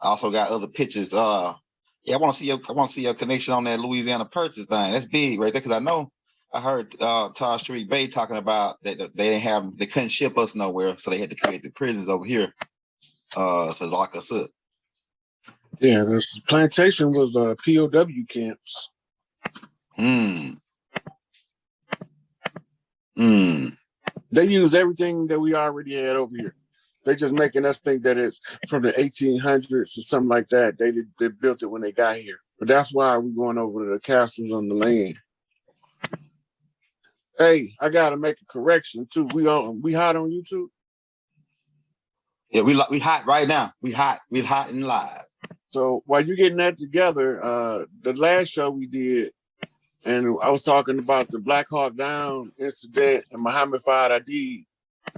also got other pictures. Yeah, I want to see your connection on that Louisiana Purchase thing. That's big right there, because I heard Taj Shariq Bey talking about that they couldn't ship us nowhere, so they had to create the prisons over here to lock us up. Yeah, the plantation was POW camps. They use everything that we already had over here. They just making us think that it's from the 1800s or something like that. They built it when they got here. But that's why we're going over to the castles on the land. Hey, I gotta make a correction too. We hot on YouTube? Yeah, we hot right now. We hot and live. So while you're getting that together, the last show we did, and I was talking about the Black Hawk Down incident and Muhammad Fahd Adi,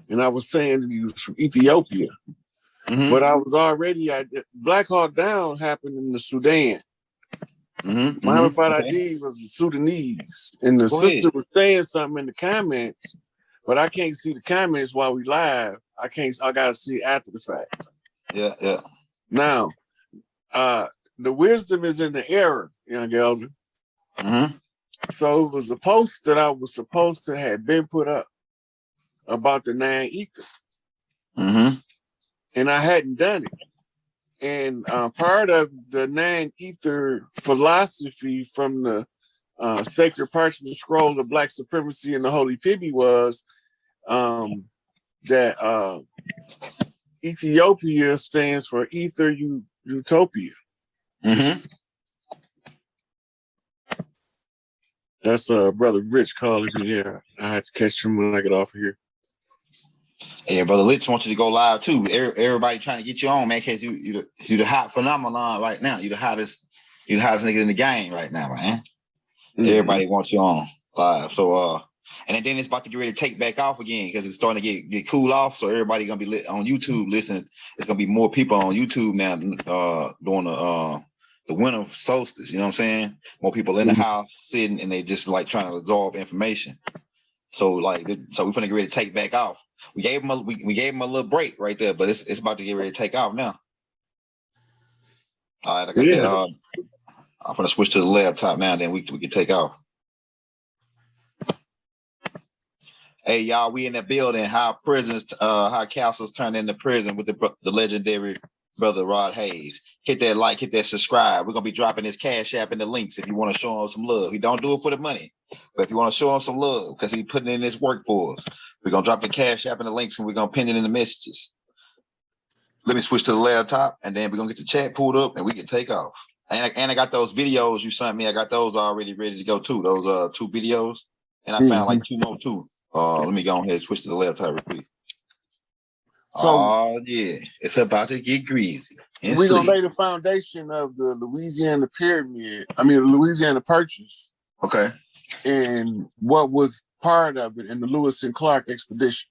and I was saying he was from Ethiopia. But I was already Black Hawk Down happened in the Sudan. Muhammad Fahd Adi was Sudanese, and the sister was saying something in the comments, but I can't see the comments while we live. I gotta see after the fact. Yeah. Now, the wisdom is in the error, young elder. So it was a post that I was supposed to have been put up about the 9 ether. And I hadn't done it. And part of the 9 ether philosophy from the sacred parchment scroll of Black supremacy and the Holy Pibby was that Ethiopia stands for Ether Utopia. That's Brother Rich calling me here. I had to catch him when I get off of here. Yeah, Brother Rich wants you to go live too. Everybody trying to get you on, man, because you the hot phenomenon right now. You the hottest nigga in the game right now, man. Everybody wants you on live. So and then it's about to get ready to take back off again, because it's starting to get cool off. So everybody gonna be on YouTube listening. It's gonna be more people on YouTube now during the winter solstice. You know what I'm saying? More people in the house sitting, and they just like trying to absorb information. So we're finna get ready to take back off. We gave him a little break right there, but it's about to get ready to take off now. All right, I got that. I'm gonna switch to the laptop now, then we can take off. Hey y'all, we in the building. How castles turn into prison with the legendary Brother Rod Hayes. Hit that like, hit that subscribe. We're gonna be dropping his Cash App in the links if you want to show him some love. He don't do it for the money, but if you want to show him some love because he's putting in his work for us, we're gonna drop the Cash App in the links and we're gonna pin it in the messages. Let me switch to the laptop, and then we're gonna get the chat pulled up and we can take off. And I got those videos you sent me. I got those already ready to go too. Those 2 videos, and I found like 2 more too. Let me go ahead and switch to the laptop real quick. So yeah, it's about to get greasy. We're gonna lay the foundation of the Louisiana pyramid. I mean, the Louisiana Purchase. Okay. And what was part of it in the Lewis and Clark expedition.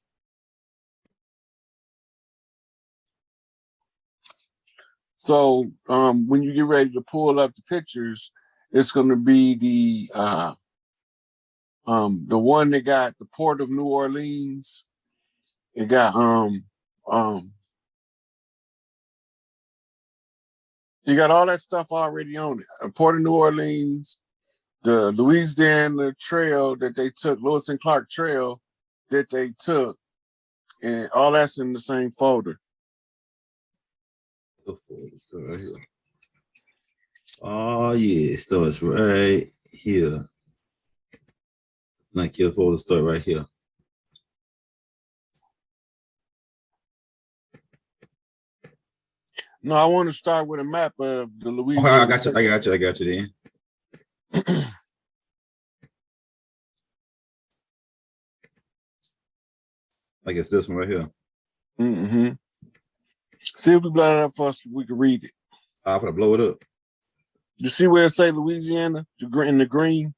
So when you get ready to pull up the pictures, it's going to be the one that got the Port of New Orleans. It got you got all that stuff already on it. Port of New Orleans, the Louisiana Trail that they took, Lewis and Clark Trail that they took, and all that's in the same folder. Right here. Oh yeah, it starts right here. Like your folder start right here. No, I want to start with a map of the Louisiana. Okay, I got you then. I guess this one right here. Mm-hmm. See if we blow it up for us, we can read it. I'm gonna blow it up. You see where it say Louisiana in the green?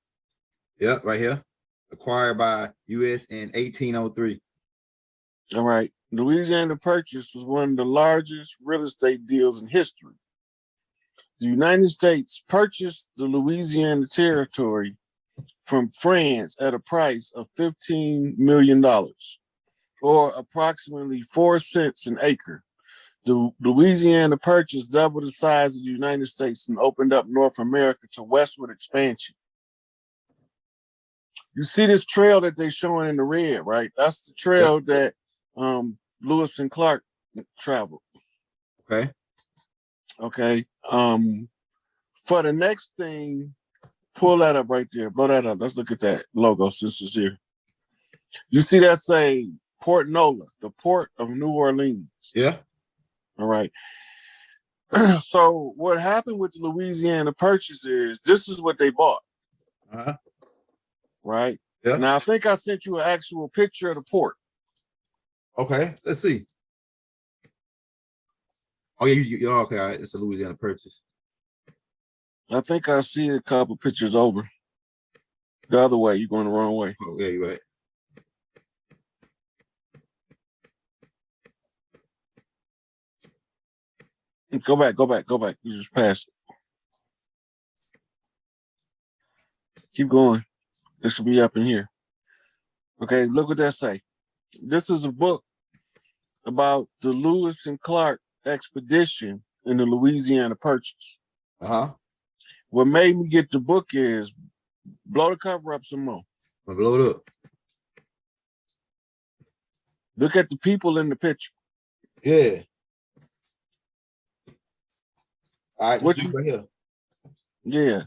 Yep, right here. Acquired by U.S. in 1803. All right. Louisiana Purchase was one of the largest real estate deals in history. The United States purchased the Louisiana territory from France at a price of $15 million, or approximately 4 cents an acre, The Louisiana Purchase doubled the size of the United States and opened up North America to westward expansion. You see this trail that they're showing in the red, right? That's the trail that Lewis and Clark traveled. Okay. Okay. For the next thing, pull that up right there. Blow that up. Let's look at that logo since it's here. You see that say Port Nola, the port of New Orleans. Yeah. All right. So what happened with the Louisiana Purchase is this is what they bought. Uh-huh. Right? Yeah. Now I think I sent you an actual picture of the port. Okay, let's see. Oh yeah, you okay. All right. It's a Louisiana Purchase. I think I see a couple pictures over. The other way, you're going the wrong way. Oh, yeah, you're right. Go back, go back, go back. You just passed it. Keep going. This should be up in here. Okay, look what that say. This is a book about the Lewis and Clark expedition in the Louisiana Purchase. Uh-huh. What made me get the book is blow the cover up some more. I'll blow it up. Look at the people in the picture. Yeah. All right, What you right here. Yeah.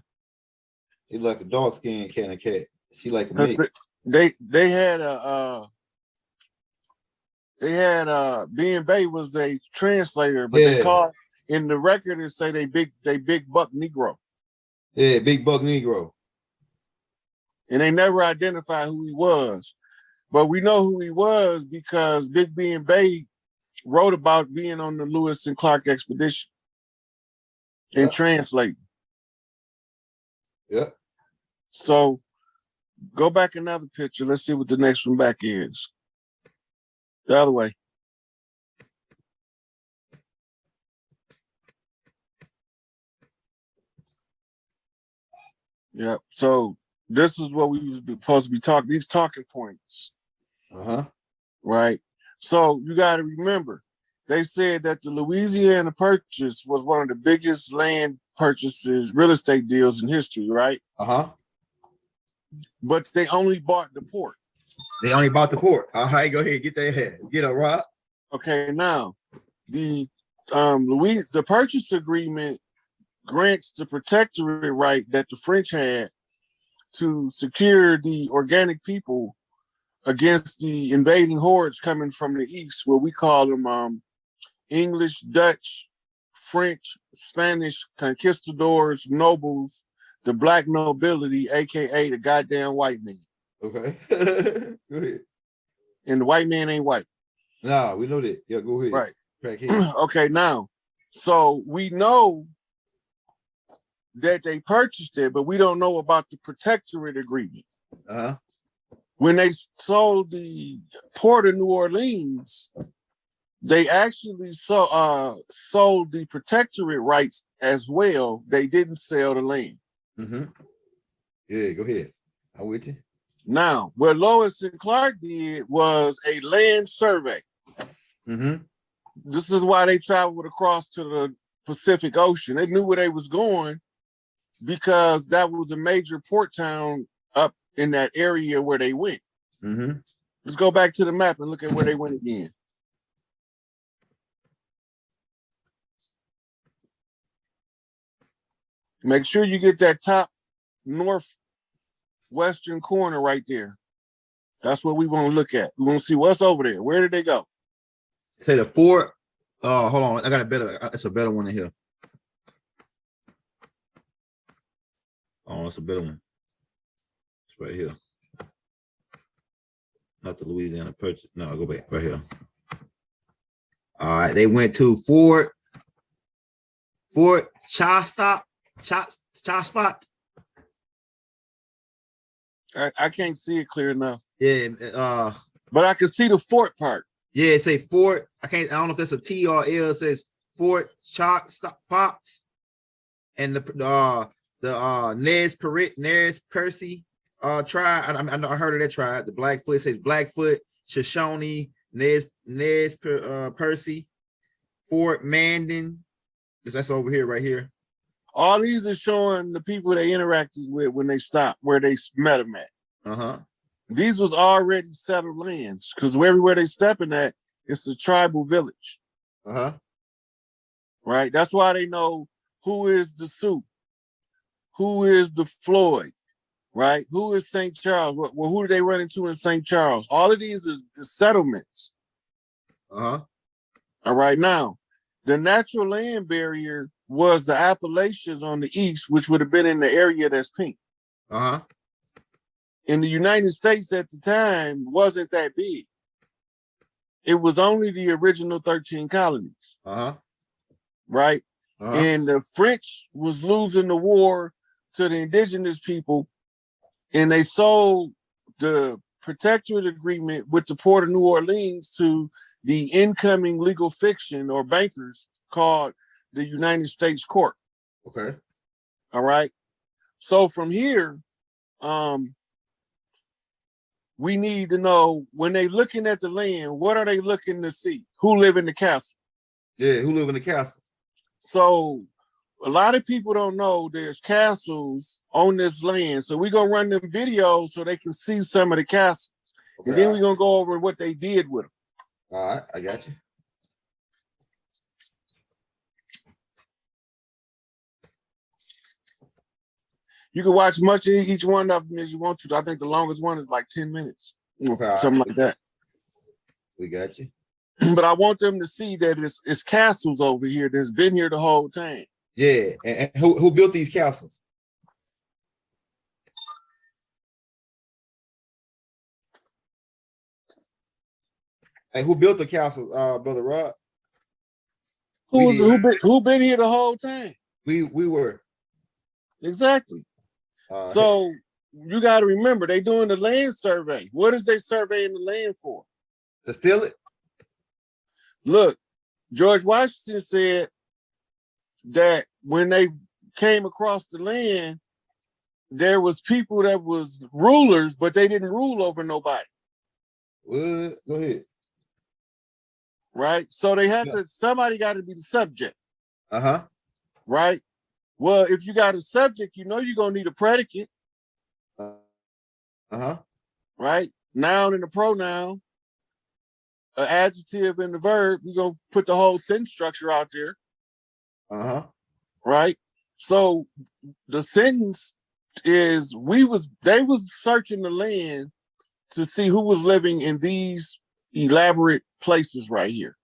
He like a dog skin kind of cat. She like a Because mate. they had being Bay was a translator, but they called in the record and say they big buck Negro. Yeah, big buck Negro. And they never identified who he was. But we know who he was because Big B and Bay wrote about being on the Lewis and Clark expedition and translating. Yeah. So go back another picture. Let's see what the next one back is. The other way. Yeah. So this is what we was supposed to be talking. These talking points. Uh-huh. Right. So you got to remember, they said that the Louisiana Purchase was one of the biggest land purchases, real estate deals in history, right? Uh-huh. But they only bought the port. They only bought the port. All right, go ahead, get that head. Get a rock. Okay, now the purchase agreement grants the protectorate right that the French had to secure the organic people against the invading hordes coming from the east, where we call them English, Dutch, French, Spanish conquistadors, nobles, the black nobility, aka the goddamn white man. Okay. Go ahead. And the white man ain't white. Nah, we know that. Yeah, go ahead. Right. Okay, now, so we know that they purchased it, but we don't know about the protectorate agreement. Uh-huh. When they sold the port of New Orleans, they actually sold the protectorate rights as well. They didn't sell the land. Mm-hmm. Yeah, go ahead. I'm with you. Now, what Lois and Clark did was a land survey. Mm-hmm. This is why they traveled across to the Pacific Ocean. They knew where they was going because that was a major port town up in that area where they went. Mm-hmm. Let's go back to the map and look at where they went again. Make sure you get that top northwestern corner right there. That's what we want to look at. We want to see what's over there. Where did they go? Say the fort. Hold on. I got a better. It's a better one in here. Oh, it's a better one. It's right here. Not the Louisiana Purchase. No, I'll go back right here. All right. They went to Fort Chastop. Spot. I can't see it clear enough. Yeah. But I can see the fort part. Yeah, it say Fort. I don't know if that's a T or L. It says Fort Pops. And the Nez Percy tribe. I heard of that tribe. The Blackfoot. It says Blackfoot, Shoshone, Nez Percy, Fort Mandan. That's over here, right here. All these are showing the people they interacted with when they stopped, where they met them at. Uh-huh. These was already settled lands because everywhere they stepping at, it's a tribal village. Uh-huh. Right? That's why they know who is the Sioux, who is the Floyd, right? Who is St. Charles? Well, who do they run into in St. Charles? All of these is settlements. Uh-huh. All right, now, the natural land barrier was the Appalachians on the east, which would have been in the area that's pink. Uh-huh. In the United States at the time, wasn't that big. It was only the original 13 colonies. Uh-huh. Right? Uh-huh. And the French was losing the war to the indigenous people, and they sold the Protectorate agreement with the Port of New Orleans to the incoming legal fiction or bankers called the United States Court. Okay. All right. So from here, we need to know when they looking at the land, what are they looking to see? Who live in the castle? Yeah, who live in the castle? So a lot of people don't know there's castles on this land. So we're gonna run them videos so they can see some of the castles. Okay. And then we're gonna go over what they did with them. All right, I got you. You can watch much of each one of them as you want to. I think the longest one is like 10 minutes. Okay. Something like that. We got you. But I want them to see that it's castles over here that's been here the whole time. Yeah, and who built these castles? Hey, who built the castles, Brother Rod? Who been here the whole time? We were. Exactly. So you got to remember, they doing the land survey. What is they surveying the land for? To steal it? Look, George Washington said that when they came across the land, there was people that was rulers, but they didn't rule over nobody. What? Go ahead. Right? So they had to, somebody got to be the subject. Uh-huh. Right? Well, if you got a subject, you know you're going to need a predicate. Uh-huh. Right? Noun and a pronoun, an adjective and the verb. We're going to put the whole sentence structure out there. Uh-huh. Right? So the sentence is they was searching the land to see who was living in these elaborate places right here.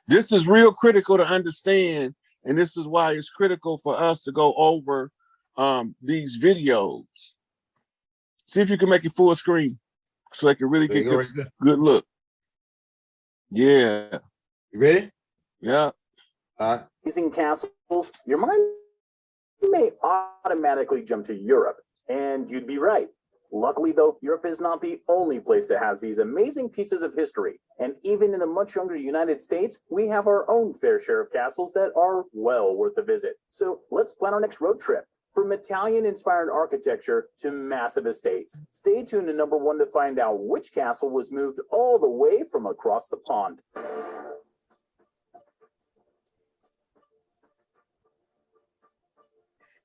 This is real critical to understand, and this is why it's critical for us to go over these videos. See if you can make it full screen so I can really get good look. Yeah. You ready? Yeah. Amazing castles, your mind may automatically jump to Europe, and you'd be right. Luckily, though, Europe is not the only place that has these amazing pieces of history. And even in the much younger United States, we have our own fair share of castles that are well worth a visit. So let's plan our next road trip. From Italian-inspired architecture to massive estates. Stay tuned to #1 to find out which castle was moved all the way from across the pond.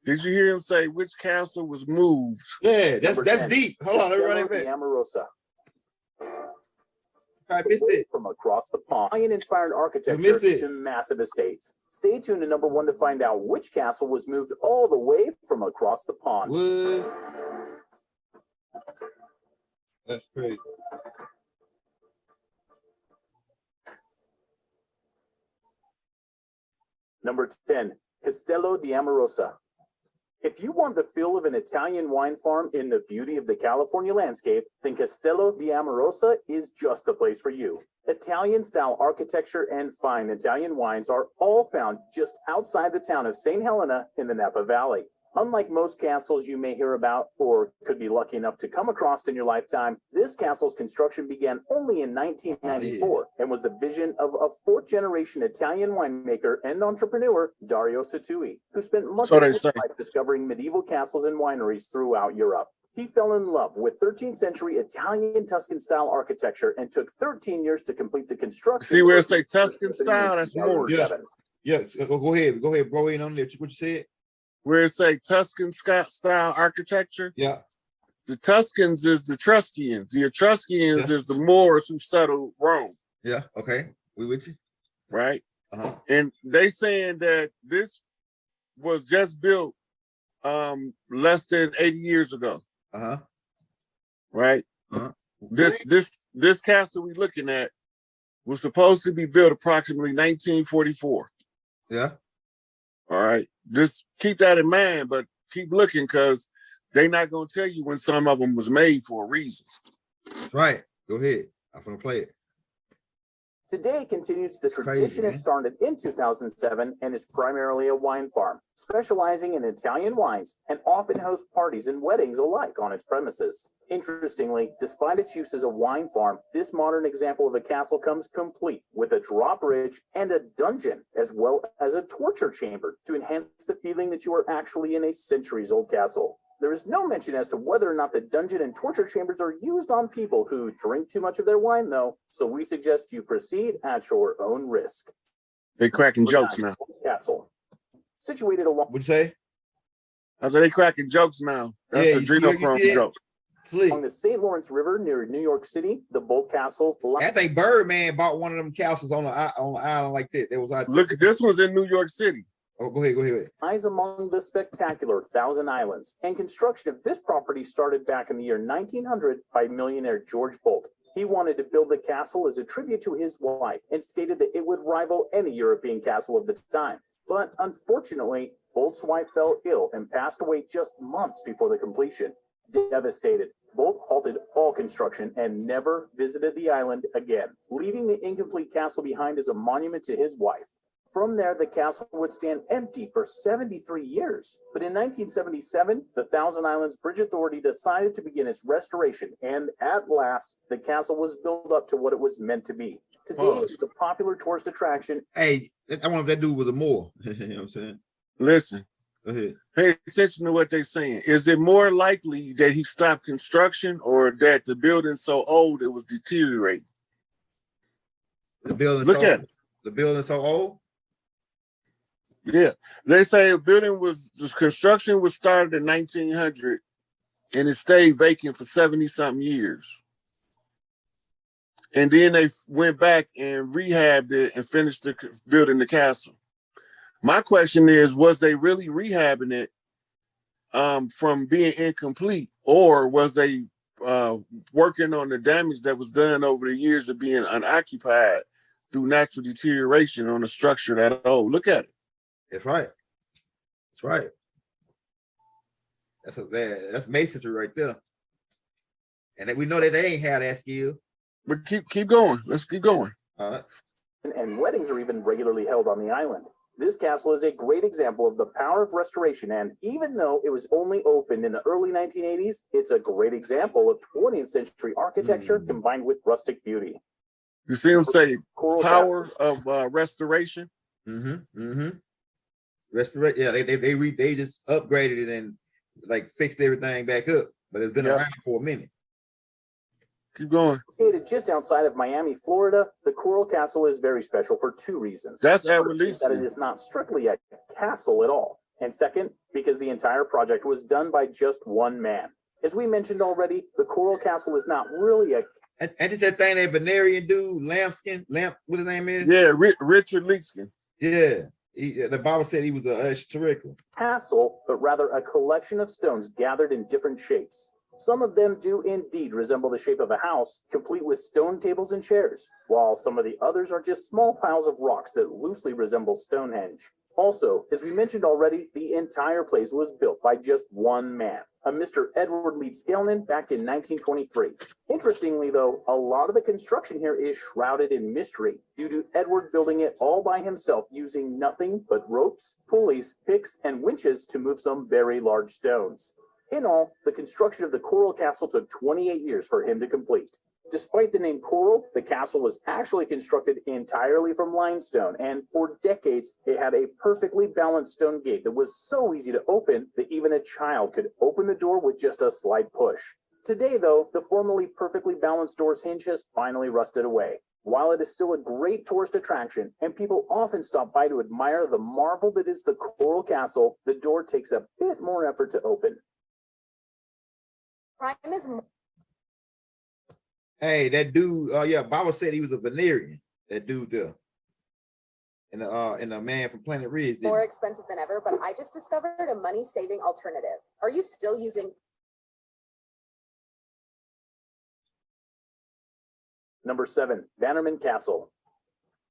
Did you hear him say which castle was moved? Yeah, that's deep. Hold on, everybody back. Amorosa. I missed it. From across the pond. Italian-inspired architecture to massive estates. Stay tuned to #1 to find out which castle was moved all the way from across the pond. What? That's crazy. #10, Castello di Amorosa. If you want the feel of an Italian wine farm in the beauty of the California landscape, then Castello di Amorosa is just the place for you. Italian-style architecture and fine Italian wines are all found just outside the town of St. Helena in the Napa Valley. Unlike most castles you may hear about or could be lucky enough to come across in your lifetime, this castle's construction began only in 1994 and was the vision of a fourth-generation Italian winemaker and entrepreneur, Dario Satui, who spent much of his life discovering medieval castles and wineries throughout Europe. He fell in love with 13th century Italian Tuscan style architecture and took 13 years to complete the construction. See where it say Tuscan style? That's Moorish. Yeah, go ahead, bro. In on there. What you said? Where it say Tuscan style architecture? Yeah. The Tuscans is the Etruscans. The Etruscans is the Moors who settled Rome. Yeah. Okay. We with you. Right. Uh-huh. And they saying that this was just built less than 80 years ago. Uh-huh. Right. Uh-huh. This castle we looking at was supposed to be built approximately 1944. Yeah. All right. Just keep that in mind, but keep looking because they're not gonna tell you when some of them was made for a reason. Right. Go ahead. I'm gonna play it. Today continues the tradition it started in 2007 and is primarily a wine farm, specializing in Italian wines and often hosts parties and weddings alike on its premises. Interestingly, despite its use as a wine farm, this modern example of a castle comes complete with a drawbridge and a dungeon, as well as a torture chamber to enhance the feeling that you are actually in a centuries-old castle. There is no mention as to whether or not the dungeon and torture chambers are used on people who drink too much of their wine, though, so we suggest you proceed at your own risk. They cracking jokes now. Castle. Situated along... What'd you say? I said they cracking jokes now. That's a adrenochrome joke. On the St. Lawrence River near New York City, the Bolt Castle... I think Birdman bought one of them castles on an island like that. Look, this was in New York City. Oh, go ahead. Lies among the spectacular Thousand Islands, and construction of this property started back in the year 1900 by millionaire George Bolt. He wanted to build the castle as a tribute to his wife and stated that it would rival any European castle of the time. But unfortunately, Bolt's wife fell ill and passed away just months before the completion. Devastated, Bolt halted all construction and never visited the island again, leaving the incomplete castle behind as a monument to his wife. From there, the castle would stand empty for 73 years. But in 1977, the Thousand Islands Bridge Authority decided to begin its restoration, and at last, the castle was built up to what it was meant to be. Today, it's a popular tourist attraction. Hey, I wonder if that dude was a Moor. You know what I'm saying? Listen, go ahead. Pay attention to what they're saying. Is it more likely that he stopped construction or that the building's so old it was deteriorating? The building. Look at it. The building's so old. Yeah, they say the construction was started in 1900 and it stayed vacant for 70-something years. And then they went back and rehabbed it and finished building the castle. My question is, was they really rehabbing it from being incomplete, or was they working on the damage that was done over the years of being unoccupied through natural deterioration on a structure that old? Look at it. That's right. That's right. That's masonry right there. And we know that they ain't had that skill. But keep going. Let's keep going. All right. And weddings are even regularly held on the island. This castle is a great example of the power of restoration, and even though it was only opened in the early 1980s, it's a great example of 20th century architecture combined with rustic beauty. You see them say Coral power castle. of restoration? Yeah, they just upgraded it and like fixed everything back up, but it's been around for a minute. Keep going. Located just outside of Miami, Florida, the Coral Castle is very special for two reasons. That's at First, release. that it is not strictly a castle at all. And second, because the entire project was done by just one man. As we mentioned already, the Coral Castle is not really a... And just that thing, that Venerian dude, what his name is? Yeah, Richard Leakskin. Yeah. The Bible said he was a historical castle, but rather a collection of stones gathered in different shapes. Some of them do indeed resemble the shape of a house, complete with stone tables and chairs, while some of the others are just small piles of rocks that loosely resemble Stonehenge. Also, as we mentioned already, the entire place was built by just one man, a Mr. Edward Leeds Skelman, back in 1923. Interestingly, though, a lot of the construction here is shrouded in mystery due to Edward building it all by himself using nothing but ropes, pulleys, picks, and winches to move some very large stones. In all, the construction of the Coral Castle took 28 years for him to complete. Despite the name Coral, the castle was actually constructed entirely from limestone, and for decades, it had a perfectly balanced stone gate that was so easy to open that even a child could open the door with just a slight push. Today, though, the formerly perfectly balanced door's hinge has finally rusted away. While it is still a great tourist attraction, and people often stop by to admire the marvel that is the Coral Castle, the door takes a bit more effort to open. Hey, that dude, yeah, Baba said he was a Venerian, that dude there. And the man from Planet Ridge did. More expensive than ever, but I just discovered a money-saving alternative. Are you still using... Number 7, Bannerman Castle.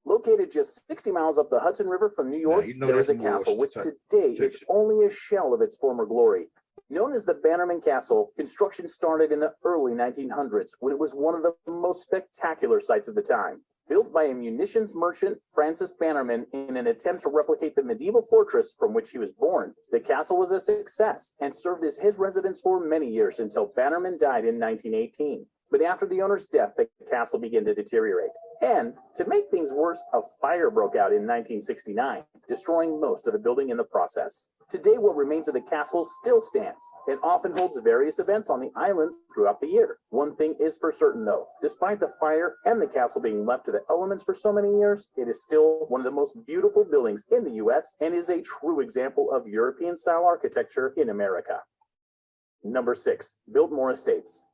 Located just 60 miles up the Hudson River from New York, there is a castle which today is only a shell of its former glory. Known as the Bannerman Castle, construction started in the early 1900s when it was one of the most spectacular sights of the time. Built by a munitions merchant, Francis Bannerman, in an attempt to replicate the medieval fortress from which he was born, the castle was a success and served as his residence for many years until Bannerman died in 1918. But after the owner's death, the castle began to deteriorate. And to make things worse, a fire broke out in 1969, destroying most of the building in the process. Today, what remains of the castle still stands. It often holds various events on the island throughout the year. One thing is for certain, though. Despite the fire and the castle being left to the elements for so many years, it is still one of the most beautiful buildings in the U.S. and is a true example of European-style architecture in America. Number 6, Biltmore Estates.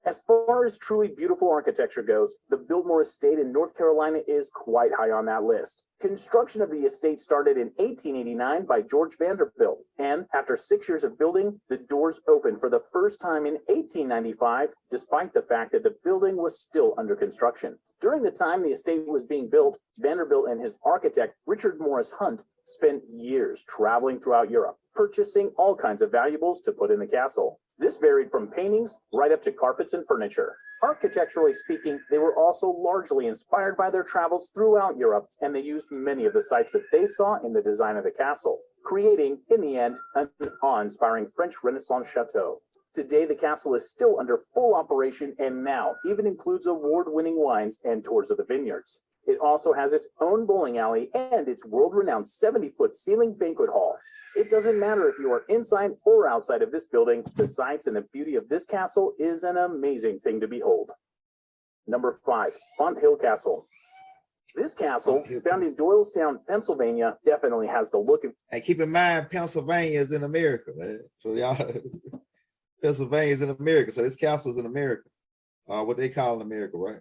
As far as truly beautiful architecture goes, the Biltmore Estate in North Carolina is quite high on that list. Construction of the estate started in 1889 by George Vanderbilt, and after 6 years of building, the doors opened for the first time in 1895, despite the fact that the building was still under construction. During the time the estate was being built, Vanderbilt and his architect, Richard Morris Hunt, spent years traveling throughout Europe, purchasing all kinds of valuables to put in the castle. This varied from paintings right up to carpets and furniture. Architecturally speaking, they were also largely inspired by their travels throughout Europe, and they used many of the sights that they saw in the design of the castle, creating, in the end, an awe-inspiring French Renaissance chateau. Today, the castle is still under full operation and now even includes award-winning wines and tours of the vineyards. It also has its own bowling alley and its world-renowned 70-foot ceiling banquet hall. It doesn't matter if you are inside or outside of this building, the sights and the beauty of this castle is an amazing thing to behold. Number 5, Font Hill Castle. This castle, found in Doylestown, Pennsylvania, definitely has the look of... Hey, keep in mind, Pennsylvania is in America, man. So y'all, Pennsylvania is in America, so this castle is in America. What they call in America, right?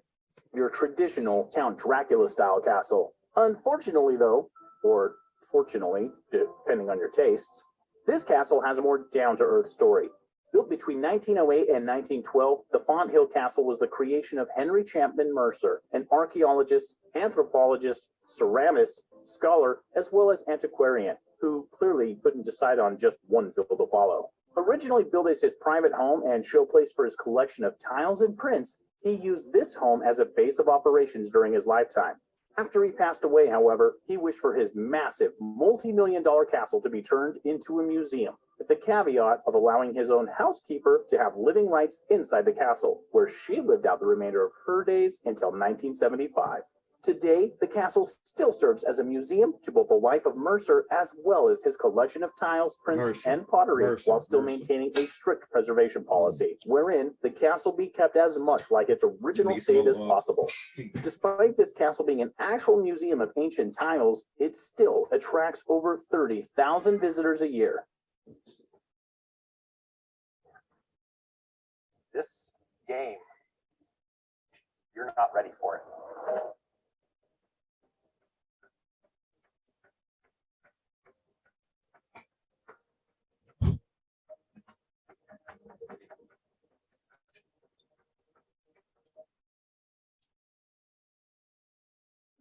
Your traditional Count Dracula style castle. Unfortunately, though, or fortunately, depending on your tastes, this castle has a more down-to-earth story. Built between 1908 and 1912, the Font Hill Castle was the creation of Henry Chapman Mercer, an archaeologist, anthropologist, ceramist, scholar, as well as antiquarian, who clearly couldn't decide on just one field to follow. Originally built as his private home and showplace for his collection of tiles and prints, he used this home as a base of operations during his lifetime. After he passed away, however, he wished for his massive, multi-million-dollar castle to be turned into a museum, with the caveat of allowing his own housekeeper to have living rights inside the castle, where she lived out the remainder of her days until 1975. Today, the castle still serves as a museum to both the life of Mercer as well as his collection of tiles, prints, and pottery, while still maintaining a strict preservation policy, wherein the castle be kept as much like its original state as possible. Despite this castle being an actual museum of ancient tiles, it still attracts over 30,000 visitors a year. This game, you're not ready for it.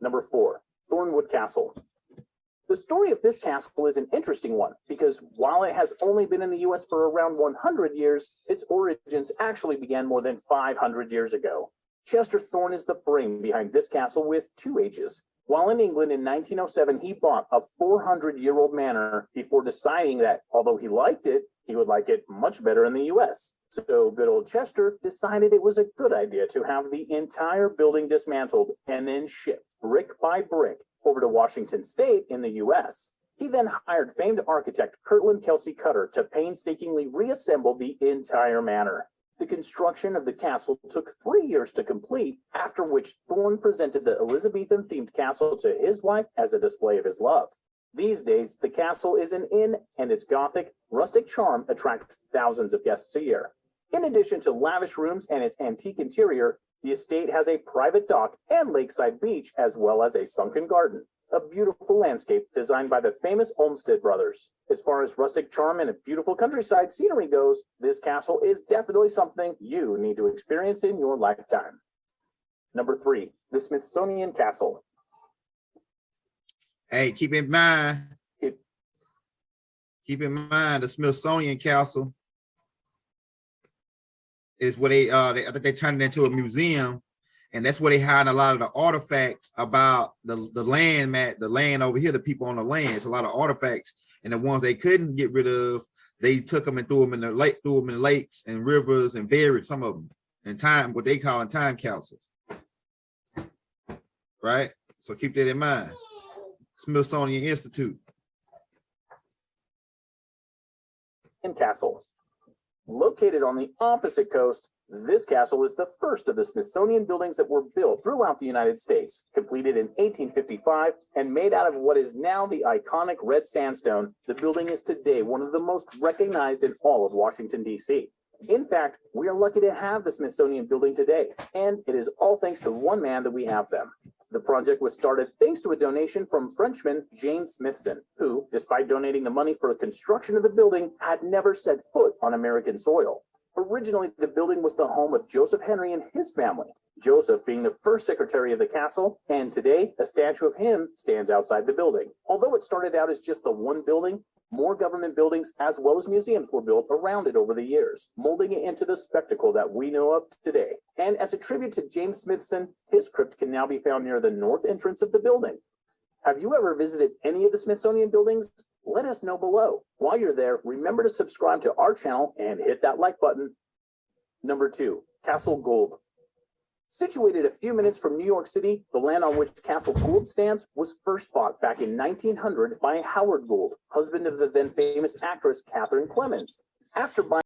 Number 4, Thornwood Castle. The story of this castle is an interesting one because while it has only been in the U.S. for around 100 years, its origins actually began more than 500 years ago. Chester Thorne is the brain behind this castle with 2 H's. While in England in 1907, he bought a 400-year-old manor before deciding that, although he liked it, He would like it much better in the US. So good old Chester decided it was a good idea to have the entire building dismantled and then shipped brick by brick over to Washington State in the US. He then hired famed architect Kirtland Kelsey Cutter to painstakingly reassemble the entire manor. The construction of the castle took 3 years to complete, after which Thorne presented the Elizabethan-themed castle to his wife as a display of his love. These days, the castle is an inn, and its Gothic, rustic charm attracts thousands of guests a year. In addition to lavish rooms and its antique interior, the estate has a private dock and lakeside beach, as well as a sunken garden. A beautiful landscape designed by the famous Olmsted brothers. As far as rustic charm and a beautiful countryside scenery goes, this castle is definitely something you need to experience in your lifetime. Number 3, the Smithsonian Castle. Hey, keep in mind the Smithsonian Castle is where I think they turned it into a museum, and that's where they hide a lot of the artifacts about the land over here, the people on the land. It's a lot of artifacts, and the ones they couldn't get rid of, they took them and threw them in the lakes and rivers and buried some of them in what they call in time capsules. Right? So keep that in mind. Smithsonian Institute. Castle. Located on the opposite coast, this castle is the first of the Smithsonian buildings that were built throughout the United States, completed in 1855 and made out of what is now the iconic red sandstone. The building is today one of the most recognized in all of Washington, D.C. In fact, we are lucky to have the Smithsonian building today, and it is all thanks to one man that we have them. The project was started thanks to a donation from Frenchman James Smithson, who, despite donating the money for the construction of the building, had never set foot on American soil. Originally, the building was the home of Joseph Henry and his family, Joseph being the first secretary of the castle, and today, a statue of him stands outside the building. Although it started out as just the one building, more government buildings as well as museums were built around it over the years, molding it into the spectacle that we know of today. And as a tribute to James Smithson, his crypt can now be found near the north entrance of the building. Have you ever visited any of the Smithsonian buildings? Let us know below. While you're there, remember to subscribe to our channel and hit that like button. Number 2, Castle Gould. Situated a few minutes from New York City, the land on which Castle Gould stands was first bought back in 1900 by Howard Gould, husband of the then famous actress Catherine Clemens. After buying